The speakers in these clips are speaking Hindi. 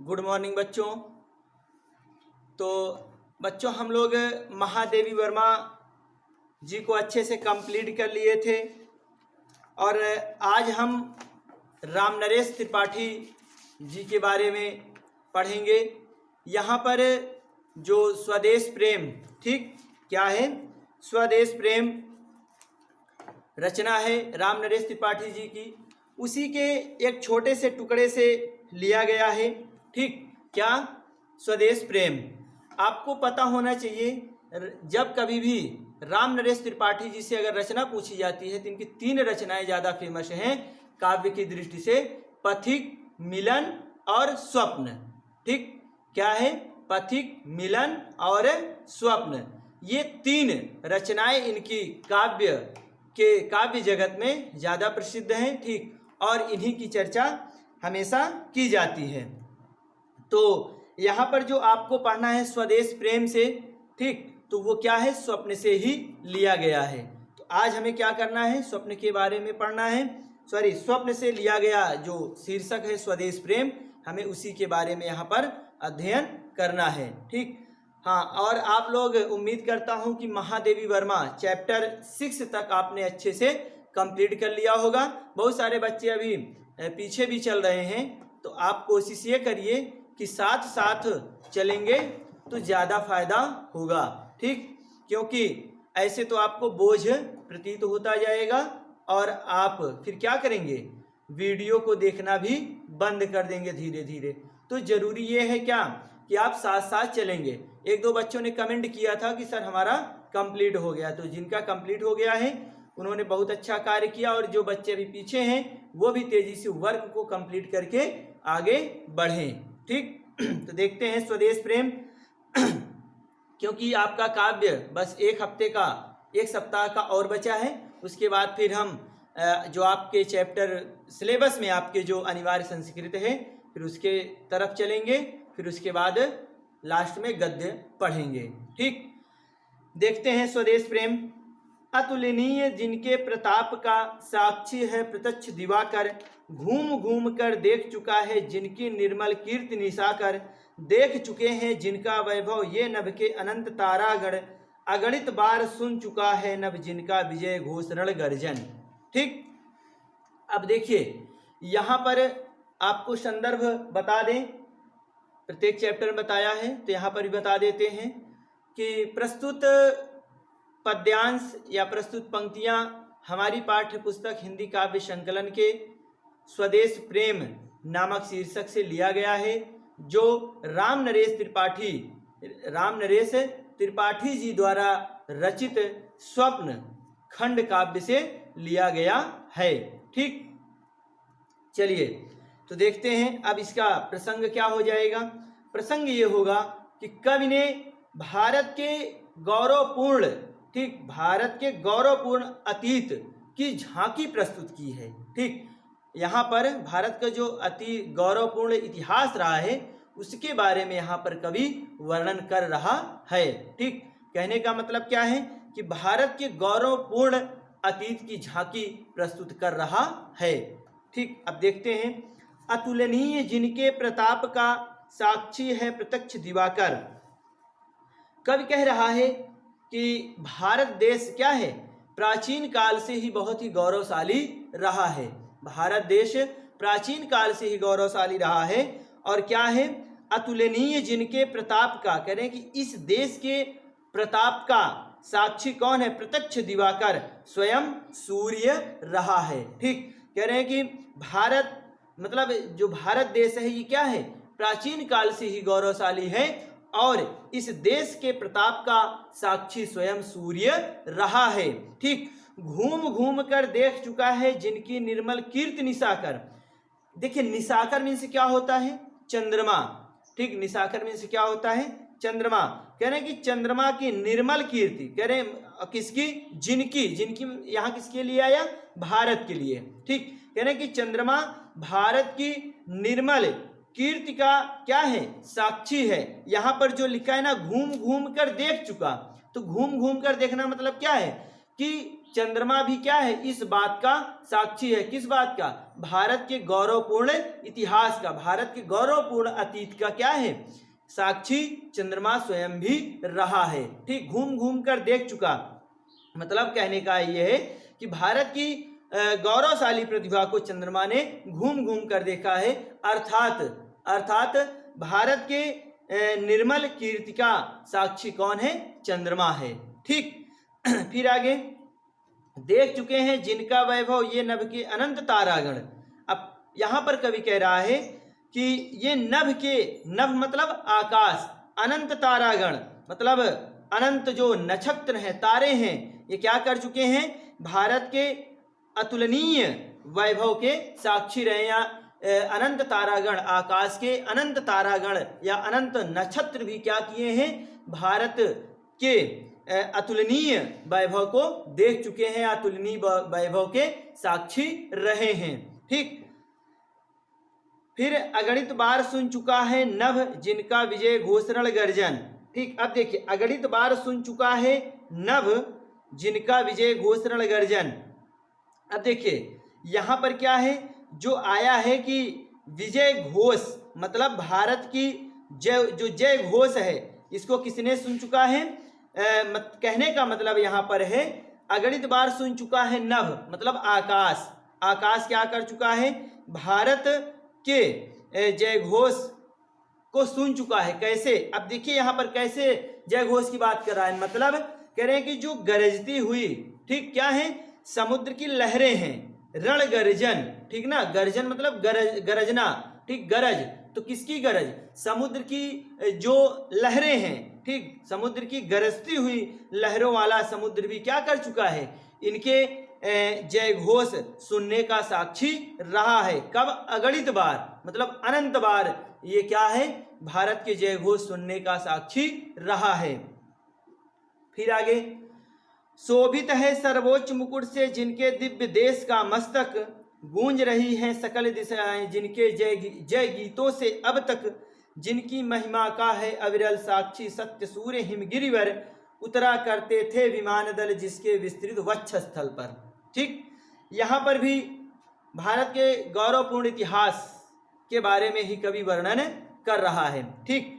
गुड मॉर्निंग बच्चों। तो बच्चों हम लोग महादेवी वर्मा जी को अच्छे से कंप्लीट कर लिए थे और आज हम रामनरेश त्रिपाठी जी के बारे में पढ़ेंगे। यहाँ पर जो स्वदेश प्रेम, ठीक क्या है, स्वदेश प्रेम रचना है रामनरेश त्रिपाठी जी की, उसी के एक छोटे से टुकड़े से लिया गया है। ठीक क्या, स्वदेश प्रेम। आपको पता होना चाहिए, जब कभी भी रामनरेश त्रिपाठी जी से अगर रचना पूछी जाती है तो इनकी 3 रचनाएं ज़्यादा फेमस हैं काव्य की दृष्टि से, पथिक, मिलन और स्वप्न। ठीक क्या है, पथिक, मिलन और स्वप्न, ये 3 रचनाएं इनकी काव्य जगत में ज़्यादा प्रसिद्ध हैं। ठीक, और इन्हीं की चर्चा हमेशा की जाती है। तो यहाँ पर जो आपको पढ़ना है स्वदेश प्रेम से, ठीक, तो वो क्या है, स्वप्न से ही लिया गया है। तो आज हमें क्या करना है, स्वप्न के बारे में पढ़ना है। स्वप्न से लिया गया जो शीर्षक है स्वदेश प्रेम, हमें उसी के बारे में यहाँ पर अध्ययन करना है। ठीक, हाँ, और आप लोग, उम्मीद करता हूँ कि महादेवी वर्मा चैप्टर 6 तक आपने अच्छे से कंप्लीट कर लिया होगा। बहुत सारे बच्चे अभी पीछे भी चल रहे हैं, तो आप कोशिश ये करिए कि साथ साथ चलेंगे तो ज़्यादा फायदा होगा। ठीक, क्योंकि ऐसे तो आपको बोझ प्रतीत होता जाएगा और आप फिर क्या करेंगे, वीडियो को देखना भी बंद कर देंगे धीरे धीरे। तो ज़रूरी ये है क्या कि आप साथ साथ चलेंगे। 1-2 बच्चों ने कमेंट किया था कि सर हमारा कंप्लीट हो गया, तो जिनका कंप्लीट हो गया है उन्होंने बहुत अच्छा कार्य किया, और जो बच्चे अभी पीछे हैं वो भी तेजी से वर्क को कंप्लीट करके आगे बढ़ें। ठीक, तो देखते हैं स्वदेश प्रेम। क्योंकि आपका काव्य बस 1 सप्ताह का और बचा है, उसके बाद फिर हम जो आपके चैप्टर सिलेबस में आपके जो अनिवार्य संस्कृत है फिर उसके तरफ चलेंगे, फिर उसके बाद लास्ट में गद्य पढ़ेंगे। ठीक, देखते हैं स्वदेश प्रेम। अतुलनीय जिनके प्रताप का साक्षी है प्रत्यक्ष दिवाकर, घूम घूम कर देख चुका है जिनकी निर्मल कीर्ति निशाकर, देख चुके हैं जिनका वैभव ये नभ के अनंत तारागढ़, अगणित बार सुन चुका है नभ जिनका विजय घोष रण गर्जन। ठीक, अब देखिए यहाँ पर आपको संदर्भ बता दें, प्रत्येक चैप्टर में बताया है तो यहाँ पर भी बता देते हैं कि प्रस्तुत पद्यांश या प्रस्तुत पंक्तियाँ हमारी पाठ्य पुस्तक हिंदी काव्य संकलन के स्वदेश प्रेम नामक शीर्षक से लिया गया है, जो रामनरेश त्रिपाठी जी द्वारा रचित स्वप्न खंड काव्य से लिया गया है। ठीक, चलिए तो देखते हैं अब इसका प्रसंग क्या हो जाएगा। प्रसंग ये होगा कि कवि ने भारत के गौरवपूर्ण अतीत की झांकी प्रस्तुत की है। ठीक, यहाँ पर भारत का जो अति गौरवपूर्ण इतिहास रहा है उसके बारे में यहाँ पर कवि वर्णन कर रहा है। ठीक, कहने का मतलब क्या है कि भारत के गौरवपूर्ण अतीत की झांकी प्रस्तुत कर रहा है। ठीक, अब देखते हैं। अतुलनीय जिनके प्रताप का साक्षी है प्रत्यक्ष दिवाकर, कवि कह रहा है कि भारत देश क्या है, प्राचीन काल से ही बहुत ही गौरवशाली रहा है। भारत देश प्राचीन काल से ही गौरवशाली रहा है, और क्या है, अतुलनीय जिनके प्रताप का, कह रहे हैं कि इस देश के प्रताप का साक्षी कौन है, प्रत्यक्ष दिवाकर स्वयं सूर्य रहा है। ठीक, कह रहे हैं कि भारत मतलब जो भारत देश है ये क्या है, प्राचीन काल से ही गौरवशाली है, और इस देश के प्रताप का साक्षी स्वयं सूर्य रहा है। ठीक, घूम घूम कर देख चुका है जिनकी निर्मल कीर्ति निशाकर। देखिए निशाकर मीन्स क्या होता है, चंद्रमा। ठीक, निशाकर मीन्स क्या होता है, चंद्रमा। कह रहे हैं कि चंद्रमा की निर्मल कीर्ति, कह रहे हैं किसकी, जिनकी यहाँ किसके लिए आया, भारत के लिए। ठीक, कह रहे हैं कि चंद्रमा भारत की निर्मल कीर्ति का क्या है, साक्षी है। यहाँ पर जो लिखा है ना, घूम घूम कर देख चुका, तो घूम घूम कर देखना मतलब क्या है कि चंद्रमा भी क्या है, इस बात का साक्षी है। किस बात का? भारत के गौरवपूर्ण इतिहास का, भारत के गौरवपूर्ण अतीत का क्या है, साक्षी चंद्रमा स्वयं भी रहा है। ठीक, घूम घूम कर देख चुका, मतलब कहने का ये है कि भारत की गौरवशाली प्रतिभा को चंद्रमा ने घूम घूम कर देखा है। अर्थात भारत के निर्मल कीर्ति का साक्षी कौन है? चंद्रमा है। ठीक, फिर आगे देख चुके हैं जिनका वैभव ये नभ के अनंत तारागण। अब यहां पर कवि कह रहा है कि ये नभ मतलब आकाश, अनंत तारागण मतलब अनंत जो नक्षत्र हैं, तारे हैं, ये क्या कर चुके हैं? भारत के अतुलनीय वैभव के साक्षी रहे। या अनंत तारागण, आकाश के अनंत तारागण या अनंत नक्षत्र भी क्या किए हैं? भारत के अतुलनीय वैभव को देख चुके हैं, अतुलनीय वैभव के साक्षी रहे हैं। ठीक, फिर अगणित बार सुन चुका है नभ जिनका विजय घोषण गर्जन। ठीक, अब देखिए अगणित बार सुन चुका है नभ जिनका विजय घोषण गर्जन। अब देखिए यहां पर क्या है जो आया है कि विजय घोष मतलब भारत की जय घोष है, इसको किसने सुन चुका है? कहने का मतलब यहां पर है अगणित बार सुन चुका है नभ मतलब आकाश क्या कर चुका है? भारत के जय घोष को सुन चुका है। कैसे? अब देखिए यहां पर कैसे जय घोष की बात कर रहा है, मतलब कह रहे हैं कि जो गरजती हुई, ठीक क्या है? समुद्र की लहरें हैं, रण गर्जन, ठीक ना, गर्जन मतलब गरजना, ठीक, गरज तो किसकी गरज? समुद्र की जो लहरें हैं, ठीक, समुद्र की गरजती हुई लहरों वाला समुद्र भी क्या कर चुका है? इनके जय घोष सुनने का साक्षी रहा है। कब? अगणित बार मतलब अनंत बार ये क्या है? भारत के जय घोष सुनने का साक्षी रहा है। फिर आगे, शोभित है सर्वोच्च मुकुट से जिनके दिव्य देश का मस्तक, गूंज रही हैं सकल दिशाएं जिनके जय गीतों से अब तक, जिनकी महिमा का है अविरल साक्षी सत्य सूर्य हिमगिरिवर, उतरा करते थे विमान दल जिसके विस्तृत वक्ष स्थल पर। ठीक, यहाँ पर भी भारत के गौरवपूर्ण इतिहास के बारे में ही कवि वर्णन कर रहा है। ठीक,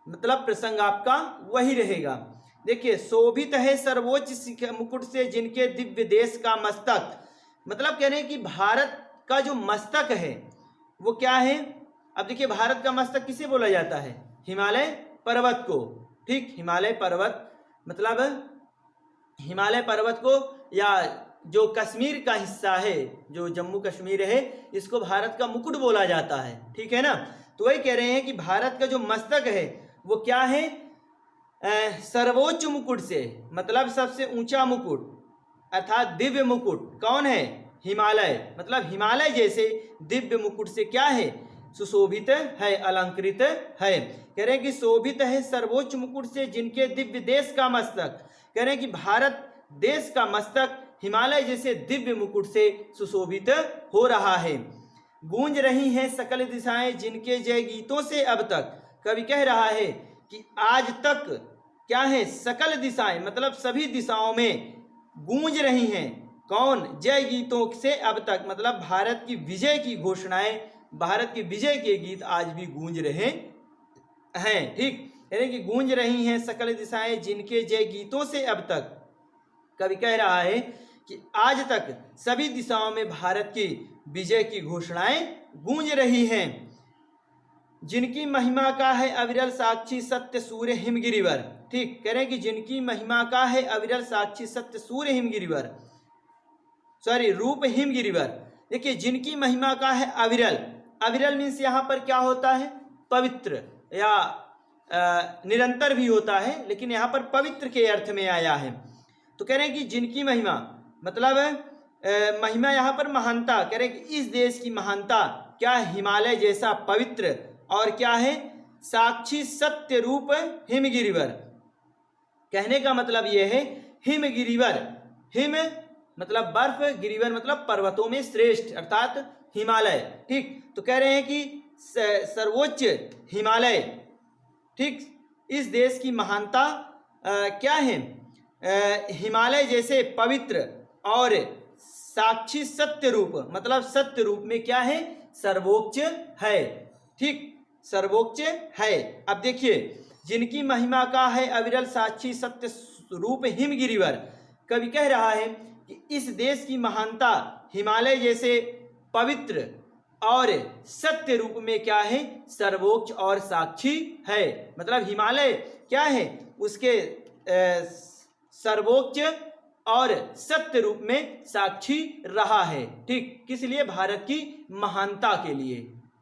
मतलब प्रसंग आपका वही रहेगा। देखिए, शोभित है सर्वोच्च मुकुट से जिनके दिव्य देश का मस्तक, मतलब कह रहे हैं कि भारत का जो मस्तक है वो क्या है? अब देखिए भारत का मस्तक किसे बोला जाता है? हिमालय पर्वत को। ठीक, हिमालय पर्वत मतलब हिमालय पर्वत को, या जो कश्मीर का हिस्सा है, जो जम्मू कश्मीर है, इसको भारत का मुकुट बोला जाता है। ठीक है ना, तो वही कह रहे हैं कि भारत का जो मस्तक है वो क्या है? सर्वोच्च मुकुट से, मतलब सबसे ऊंचा मुकुट अर्थात दिव्य मुकुट कौन है? हिमालय, मतलब हिमालय जैसे दिव्य मुकुट से क्या है? सुशोभित है, अलंकृत है। कह रहे हैं कि शोभित है सर्वोच्च मुकुट से जिनके दिव्य देश का मस्तक, कह रहे हैं कि भारत देश का मस्तक हिमालय जैसे दिव्य मुकुट से सुशोभित हो रहा है। गूंज रही हैं सकल दिशाएं जिनके जय गीतों से अब तक, कवि कह रहा है कि आज तक क्या है? सकल दिशाएं मतलब सभी दिशाओं में गूंज रही हैं। कौन? जय गीतों से अब तक, मतलब भारत की विजय की घोषणाएं, भारत के विजय के गीत आज भी गूंज रहे हैं। ठीक, यानी कि गूंज रही हैं सकल दिशाएं जिनके जय गीतों से अब तक। कवि कह रहा है कि आज तक सभी दिशाओं में भारत की विजय की घोषणाएं गूंज रही हैं। जिनकी महिमा का है अविरल साक्षी सत्य सूर्य हिमगिरिवर। ठीक, कह रहे हैं कि जिनकी महिमा का है अविरल साक्षी सत्य सूर्य हिमगिरिवर, रूप हिमगिरिवर। देखिए, जिनकी महिमा का है अविरल, अविरल मीन्स यहाँ पर क्या होता है? पवित्र, या निरंतर भी होता है, लेकिन यहाँ पर पवित्र के अर्थ में आया है। तो कह रहे हैं कि जिनकी महिमा मतलब महिमा यहाँ पर महानता, कह रहे हैं कि इस देश की महानता क्या? हिमालय जैसा पवित्र और क्या है? साक्षी सत्य रूप हिमगिरिवर। कहने का मतलब यह है हिमगिरिवर, हिम मतलब बर्फ, गिरिवर मतलब पर्वतों में श्रेष्ठ अर्थात हिमालय। ठीक, तो कह रहे हैं कि सर्वोच्च हिमालय, ठीक, इस देश की महानता क्या है? हिमालय जैसे पवित्र और साक्षी सत्य रूप, मतलब सत्य रूप में क्या है, सर्वोच्च है। ठीक, सर्वोच्च है। अब देखिए, जिनकी महिमा का है अविरल साक्षी सत्य रूप हिमगिरिवर, कवि कह रहा है कि इस देश की महानता हिमालय जैसे पवित्र और सत्य रूप में क्या है, सर्वोच्च और साक्षी है। मतलब हिमालय क्या है, उसके सर्वोच्च और सत्य रूप में साक्षी रहा है। ठीक, किस लिए, भारत की महानता के लिए।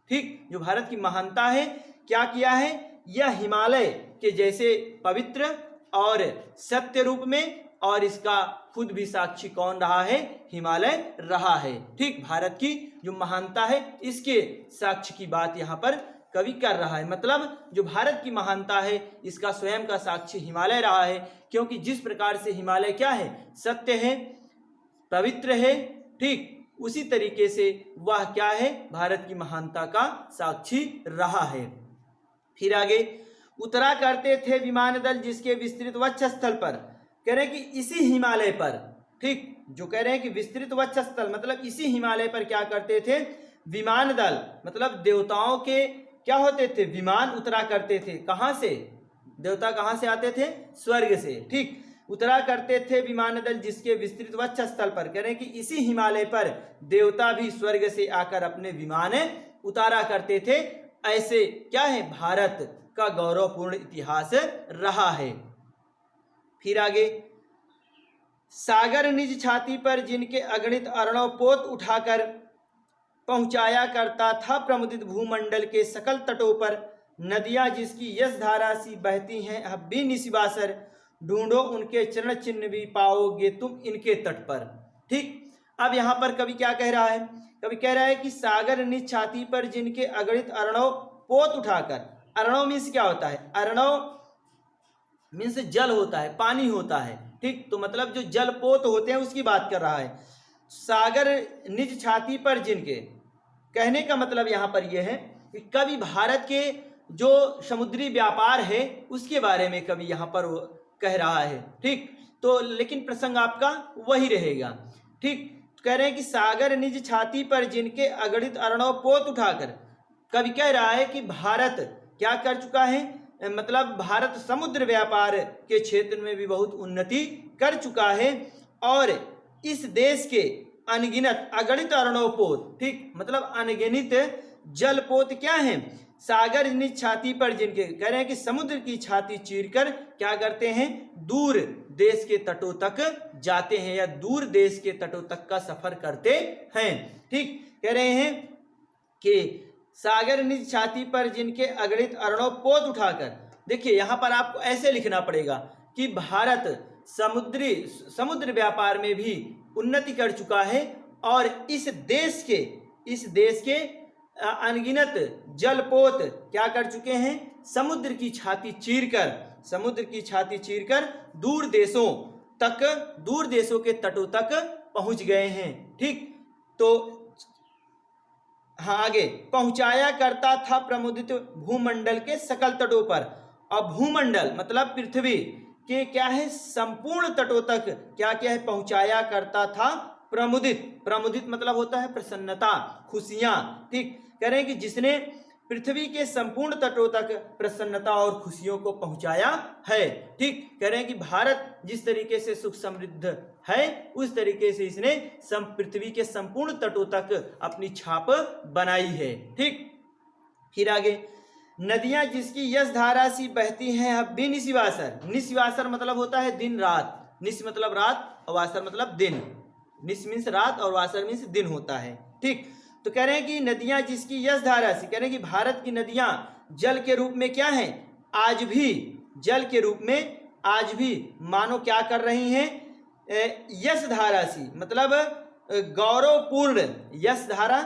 ठीक, जो भारत की महानता है, क्या किया है, यह हिमालय के जैसे पवित्र और सत्य रूप में, और इसका खुद भी साक्षी कौन रहा है, हिमालय रहा है। ठीक, भारत की जो महानता है इसके साक्ष्य की बात यहाँ पर कवि कर रहा है। मतलब जो भारत की महानता है इसका स्वयं का साक्षी हिमालय रहा है, क्योंकि जिस प्रकार से हिमालय क्या है, सत्य है, पवित्र है। ठीक, उसी तरीके से वह क्या है, भारत की महानता का साक्षी रहा है। फिर आगे, उतरा करते थे विमान दल जिसके विस्तृत वक्षस्थल पर, कह रहे हैं कि इसी हिमालय पर, ठीक, जो कह रहे हैं कि विस्तृत वक्षस्थल मतलब इसी हिमालय पर क्या करते थे, विमान दल मतलब देवताओं के क्या होते थे, विमान उतरा करते थे। कहाँ से, देवता कहाँ से आते थे, स्वर्ग से। ठीक, उतरा करते थे विमान दल जिसके विस्तृत वक्षस्थल पर, कह रहे हैं कि इसी हिमालय पर देवता भी स्वर्ग से आकर अपने विमान उतारा करते थे। ऐसे क्या है, भारत का गौरवपूर्ण इतिहास रहा है। फिर आगे, सागर निज छाती पर जिनके अगणित अर्णव पोत उठाकर पहुंचाया करता था प्रमुदित भूमंडल के सकल तटों पर, नदियां जिसकी यश धारा सी बहती हैं अब भी निशिवासर, ढूंढो उनके चरण चिन्ह भी पाओगे तुम इनके तट पर। ठीक, अब यहाँ पर कवि क्या कह रहा है, कवि कह रहा है कि सागर निज छाती पर जिनके अगणित अर्णव पोत उठाकर, अर्णव मीन्स क्या होता है, अर्णव मीन्स जल होता है, पानी होता है। ठीक, तो मतलब जो जल पोत होते हैं उसकी बात कर रहा है। सागर निज छाती पर जिनके, कहने का मतलब यहाँ पर यह है कि कवि भारत के जो समुद्री व्यापार है उसके बारे में कवि यहाँ पर कह रहा है। ठीक, तो लेकिन प्रसंग आपका वही रहेगा। ठीक, कह रहे हैं कि सागर निज छाती पर जिनके अगणित अर्णव पोत उठाकर, कवि कह रहा है कि भारत क्या कर चुका है, मतलब भारत समुद्र व्यापार के क्षेत्र में भी बहुत उन्नति कर चुका है, और इस देश के अनगिनत अगणित अर्णवपोत, ठीक, मतलब अनगिनत जलपोत क्या है, सागर निज छाती पर जिनके, कह रहे हैं कि समुद्र की छाती चीरकर क्या करते हैं, दूर देश के तटों तक जाते हैं या दूर देश के तटों तक का सफर करते हैं। ठीक, कह रहे हैं कि सागर निज छाती पर जिनके अगणित अर्णव पोत उठाकर, देखिए यहां पर आपको ऐसे लिखना पड़ेगा कि भारत समुद्र व्यापार में भी उन्नति कर चुका है, और इस देश के अनगिनत जलपोत क्या कर चुके हैं, समुद्र की छाती चीरकर दूर देशों के तटों तक पहुंच गए हैं। ठीक, तो हाँ, आगे, पहुंचाया करता था प्रमुदित भूमंडल के सकल तटों पर। अब भूमंडल मतलब पृथ्वी के क्या है, संपूर्ण तटों तक क्या क्या है, पहुंचाया करता था प्रमुदित मतलब होता है प्रसन्नता, खुशियां। ठीक, कह रहे हैं कि जिसने पृथ्वी के संपूर्ण तटों तक प्रसन्नता और खुशियों को पहुंचाया है। ठीक, कह रहे हैं कि भारत जिस तरीके से सुख समृद्ध है उस तरीके से इसने पृथ्वी के संपूर्ण तटों तक अपनी छाप बनाई है। ठीक, फिर आगे, नदियां जिसकी यश धारा सी बहती हैं अब भी निशिवासर, निशिवासर मतलब होता है दिन रात, निश मतलब रात और वासर मतलब दिन, निश मीन्स रात और वासर मीन्स दिन होता है। ठीक, तो कह रहे हैं कि नदियां जिसकी यश धारा सी, कह रहे हैं कि भारत की नदियां जल के रूप में क्या हैं, आज भी जल के रूप में आज भी मानो क्या कर रही हैं, यश धारा सी मतलब गौरवपूर्ण यश धारा,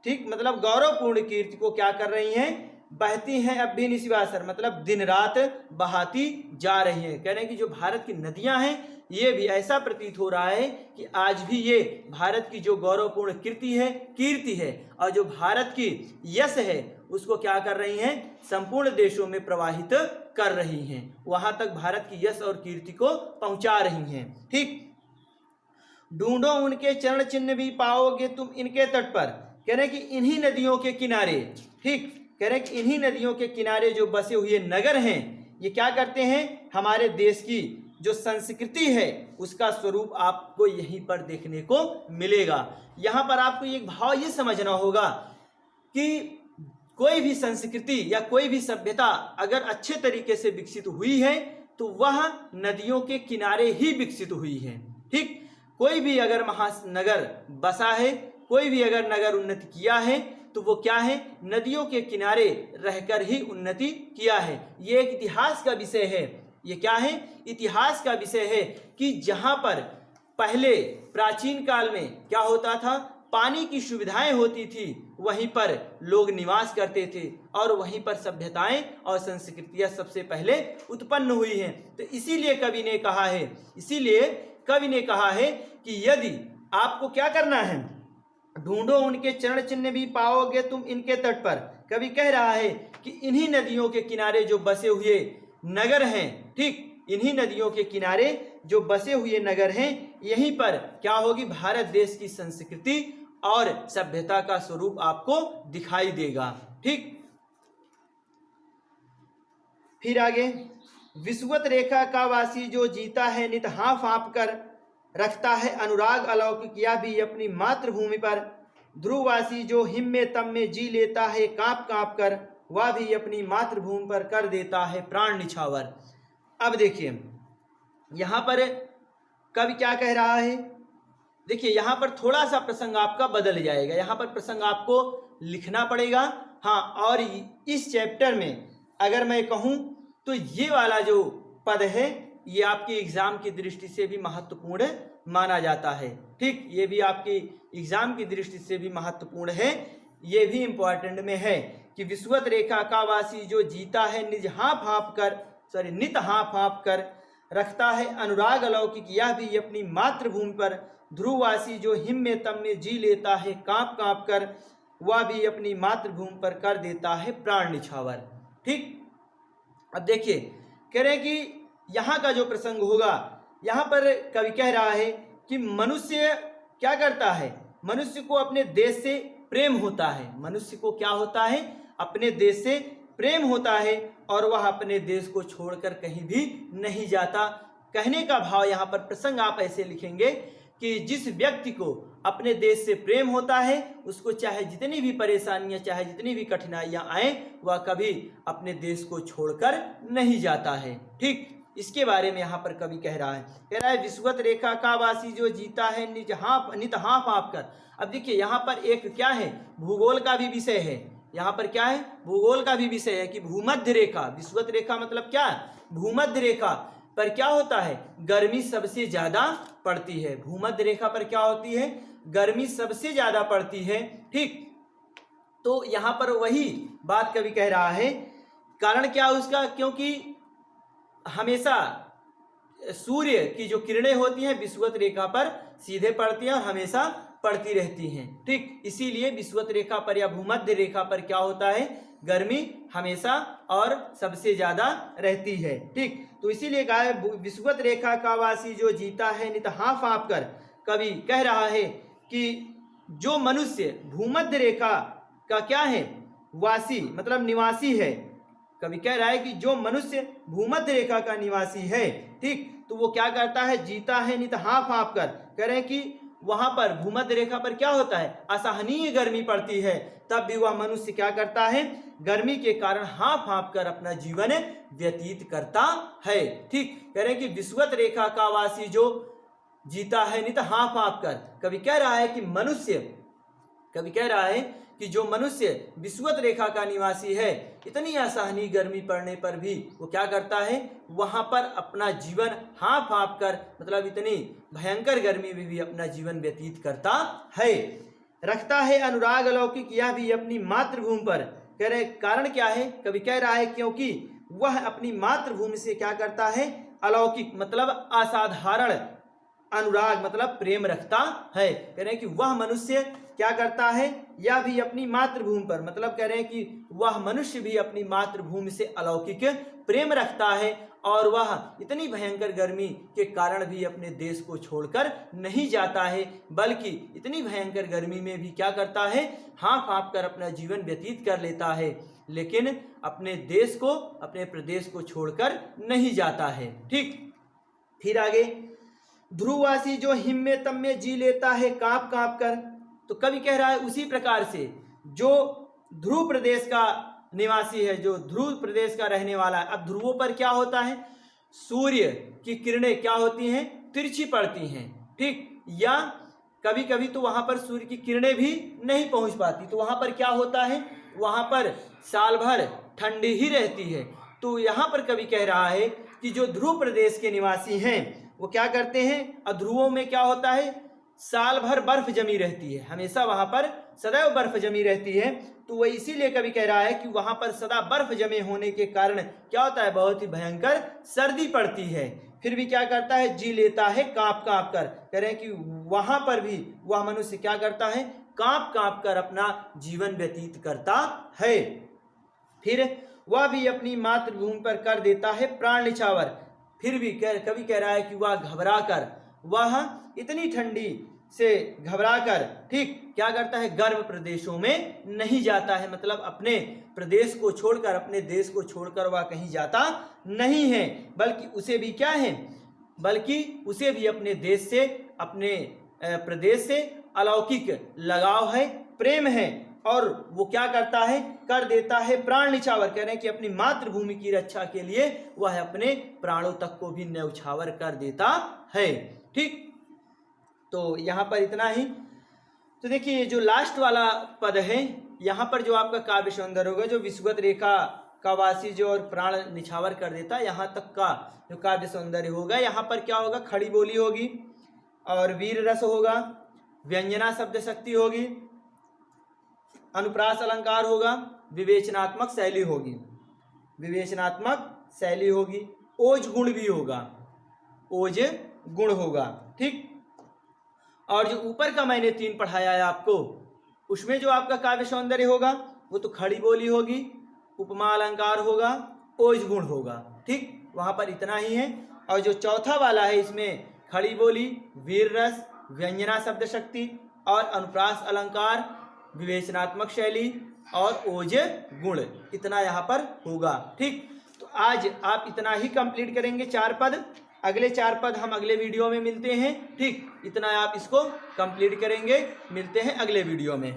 ठीक, मतलब गौरवपूर्ण कीर्ति को क्या कर रही हैं, बहती हैं अब भी निशिवासर मतलब दिन रात बहाती जा रही हैं। कह रहे हैं कि जो भारत की नदियां हैं ये भी ऐसा प्रतीत हो रहा है कि आज भी ये भारत की जो गौरवपूर्ण कीर्ति है और जो भारत की यश है उसको क्या कर रही हैं, संपूर्ण देशों में प्रवाहित कर रही हैं, वहां तक भारत की यश और कीर्ति को पहुंचा रही हैं। ठीक, ढूंढो उनके चरण चिन्ह भी पाओगे तुम इनके तट पर। कह रहे हैं कि इन्हीं नदियों के किनारे, ठीक, कह रहे हैं कि इन्हीं नदियों के किनारे जो बसे हुए नगर हैं, ये क्या करते हैं, हमारे देश की जो संस्कृति है उसका स्वरूप आपको यहीं पर देखने को मिलेगा। यहाँ पर आपको एक भाव ये समझना होगा कि कोई भी संस्कृति या कोई भी सभ्यता अगर अच्छे तरीके से विकसित हुई है तो वह नदियों के किनारे ही विकसित हुई है। ठीक, कोई भी अगर महानगर बसा है, कोई भी अगर नगर उन्नति किया है तो वो क्या है, नदियों के किनारे रहकर ही उन्नति किया है। ये एक इतिहास का विषय है। ये क्या है, इतिहास का विषय है कि जहां पर पहले प्राचीन काल में क्या होता था, पानी की सुविधाएं होती थी, वहीं पर लोग निवास करते थे और वहीं पर सभ्यताएं और संस्कृतियां सबसे पहले उत्पन्न हुई हैं। तो इसीलिए कवि ने कहा है कि यदि आपको क्या करना है, ढूंढो उनके चरण चिन्ह भी पाओगे तुम इनके तट पर। कवि कह रहा है कि इन्हीं नदियों के किनारे जो बसे हुए नगर हैं, ठीक, इन्हीं नदियों के किनारे जो बसे हुए नगर हैं, यहीं पर क्या होगी, भारत देश की संस्कृति और सभ्यता का स्वरूप आपको दिखाई देगा। ठीक, फिर आगे, विषुवत रेखा का वासी जो जीता है नित हाँफ हाँफ कर, रखता है अनुराग अलौकिक या भी अपनी मातृभूमि पर। ध्रुववासी जो हिम में तम में जी लेता है कांप कांप कर, वह भी अपनी मातृभूमि पर कर देता है प्राण निछावर। अब देखिए यहाँ पर कवि क्या कह रहा है, देखिए यहाँ पर थोड़ा सा प्रसंग आपका बदल जाएगा, यहाँ पर प्रसंग आपको लिखना पड़ेगा। हाँ, और इस चैप्टर में अगर मैं कहूँ तो ये वाला जो पद है ये आपके एग्जाम की दृष्टि से भी महत्वपूर्ण माना जाता है। ठीक, ये भी आपके एग्जाम की दृष्टि से भी महत्वपूर्ण है, ये भी इंपॉर्टेंट में है कि विषुवत रेखा का वासी जो जीता है नित हाँफ हाँफ कर, रखता है अनुराग अलौकिक यह भी अपनी मातृभूमि पर। ध्रुववासी जो हिम में तम में जी लेता है कांप कांप कर, वह भी अपनी मातृभूमि पर कर देता है प्राण निछावर। ठीक, अब देखिए कह रहे हैं कि यहाँ का जो प्रसंग होगा, यहाँ पर कवि कह रहा है कि मनुष्य क्या करता है, मनुष्य को अपने देश से प्रेम होता है, मनुष्य को क्या होता है, अपने देश से प्रेम होता है और वह अपने देश को छोड़कर कहीं भी नहीं जाता। कहने का भाव यहाँ पर प्रसंग आप ऐसे लिखेंगे कि जिस व्यक्ति को अपने देश से प्रेम होता है उसको चाहे जितनी भी परेशानियां, चाहे जितनी भी कठिनाइयां आए, वह कभी अपने देश को छोड़कर नहीं जाता है। ठीक, इसके बारे में यहाँ पर कवि कह रहा है विषुवत रेखा का वासी जो जीता है नित हाँफ हाँफ कर। अब देखिए यहाँ पर एक क्या है, भूगोल का भी विषय है, यहाँ पर क्या है, भूगोल का भी विषय है कि भूमध्य रेखा, विषुवत रेखा मतलब क्या, भूमध्य रेखा पर क्या होता है, गर्मी सबसे ज्यादा पड़ती है। भूमध्य रेखा पर क्या होती है, गर्मी सबसे ज्यादा पड़ती है। ठीक, तो यहाँ पर वही बात कवि कह रहा है, कारण क्या उसका, क्योंकि हमेशा सूर्य की जो किरणें होती हैं विषुवत रेखा पर सीधे पड़ती हैं और हमेशा पड़ती रहती हैं। ठीक, इसीलिए विषुवत रेखा पर या भूमध्य रेखा पर क्या होता है, गर्मी हमेशा और सबसे ज्यादा रहती है। ठीक, तो इसीलिए कहा है विषुवत रेखा का वासी जो जीता है नित हाँफ हाँफ कर। कवि कह रहा है कि जो मनुष्य भूमध्य रेखा का क्या है, वासी मतलब निवासी है, कवि कह रहा है कि जो मनुष्य भूमध्य रेखा का निवासी है, ठीक, तो वो क्या करता है, जीता है नित हाँफ हाँफ कर। कह रहे हैं कि वहां पर भूमध्य रेखा पर क्या होता है, असहनीय गर्मी पड़ती है, तब भी वह मनुष्य क्या करता है, गर्मी के कारण हाँफ हाँफ कर अपना जीवन व्यतीत करता है। ठीक, कह रहे हैं कि विषुवत रेखा का वासी जो जीता है नित हाँफ हाँफ कर। कवि कह रहा है कि जो मनुष्य विषुवत रेखा का निवासी है, इतनी असहनीय गर्मी पड़ने पर भी वो क्या करता है, वहां पर अपना जीवन हाँफ हाँफ कर, मतलब इतनी भयंकर गर्मी में भी अपना जीवन व्यतीत करता है। रखता है अनुराग अलौकिक यह भी अपनी मातृभूमि पर। कह रहे कारण क्या है, कवि कह रहा है क्योंकि वह अपनी मातृभूमि से क्या करता है, अलौकिक मतलब असाधारण, अनुराग मतलब प्रेम रखता है। कह रहे हैं कि वह मनुष्य क्या करता है, यह भी अपनी मातृभूमि पर, मतलब कह रहे हैं कि वह मनुष्य भी अपनी मातृभूमि से अलौकिक प्रेम रखता है और वह इतनी भयंकर गर्मी के कारण भी अपने देश को छोड़कर नहीं जाता है, बल्कि इतनी भयंकर गर्मी में भी क्या करता है, हाँफ हाँफ कर अपना जीवन व्यतीत कर लेता है, लेकिन अपने देश को, अपने प्रदेश को छोड़कर नहीं जाता है। ठीक, फिर आगे, ध्रुववासी जो हिम में तम में जी लेता है कांप कांप कर। तो कवि कह रहा है उसी प्रकार से जो ध्रुव प्रदेश का निवासी है, जो ध्रुव प्रदेश का रहने वाला है। अब ध्रुवों पर क्या होता है, सूर्य की किरणें क्या होती हैं, तिरछी पड़ती हैं। ठीक, या कभी कभी तो वहां पर सूर्य की किरणें भी नहीं पहुंच पाती, तो वहां पर क्या होता है, वहां पर साल भर ठंडी ही रहती है। तो यहाँ पर कवि कह रहा है कि जो ध्रुव प्रदेश के निवासी हैं वो क्या करते हैं, ध्रुवों में क्या होता है, साल भर बर्फ जमी रहती है, हमेशा वहां पर सदैव बर्फ जमी रहती है। तो वह इसीलिए कवि कह रहा है कि वहां पर सदा बर्फ जमे होने के कारण क्या होता है, बहुत ही भयंकर सर्दी पड़ती है। फिर भी क्या करता है, जी लेता है कांप कांप कर। कह रहे हैं कि वहां पर भी वह मनुष्य क्या करता है, कांप कांप कर अपना जीवन व्यतीत करता है। फिर वह भी अपनी मातृभूमि पर कर देता है प्राण निछावर। फिर भी कवि कह रहा है कि वह घबरा कर, वह इतनी ठंडी से घबरा कर, ठीक, क्या करता है, गर्म प्रदेशों में नहीं जाता है, मतलब अपने प्रदेश को छोड़कर, अपने देश को छोड़कर वह कहीं जाता नहीं है, बल्कि उसे भी क्या है, बल्कि उसे भी अपने देश से, अपने प्रदेश से अलौकिक लगाव है, प्रेम है, और वो क्या करता है, कर देता है प्राण निछावर। कह रहे हैं कि अपनी मातृभूमि की रक्षा के लिए वह अपने प्राणों तक को भी न्यौछावर कर देता है। ठीक, तो यहाँ पर इतना ही। तो देखिए जो लास्ट वाला पद है, यहाँ पर जो आपका काव्य सौंदर्य होगा, जो विषुवत रेखा का वासी जो और प्राण निछावर कर देता, यहाँ तक का जो काव्य सौंदर्य होगा, यहाँ पर क्या होगा, खड़ी बोली होगी और वीर रस होगा, व्यंजना शब्द शक्ति होगी, अनुप्रास अलंकार होगा, विवेचनात्मक शैली होगी, विवेचनात्मक शैली होगी, ओज गुण भी होगा, ओज गुण होगा। ठीक, और जो ऊपर का मैंने 3 पढ़ाया है आपको, उसमें जो आपका काव्य सौंदर्य होगा वो तो खड़ी बोली होगी, उपमा अलंकार होगा, ओज गुण होगा। ठीक, वहां पर इतना ही है। और जो चौथा वाला है, इसमें खड़ी बोली, वीर रस, व्यंजना शब्द शक्ति और अनुप्रास अलंकार, विवेचनात्मक शैली और ओज गुण, इतना यहाँ पर होगा। ठीक, तो आज आप इतना ही कंप्लीट करेंगे 4 पद। अगले 4 पद हम अगले वीडियो में मिलते हैं। ठीक, इतना आप इसको कंप्लीट करेंगे, मिलते हैं अगले वीडियो में।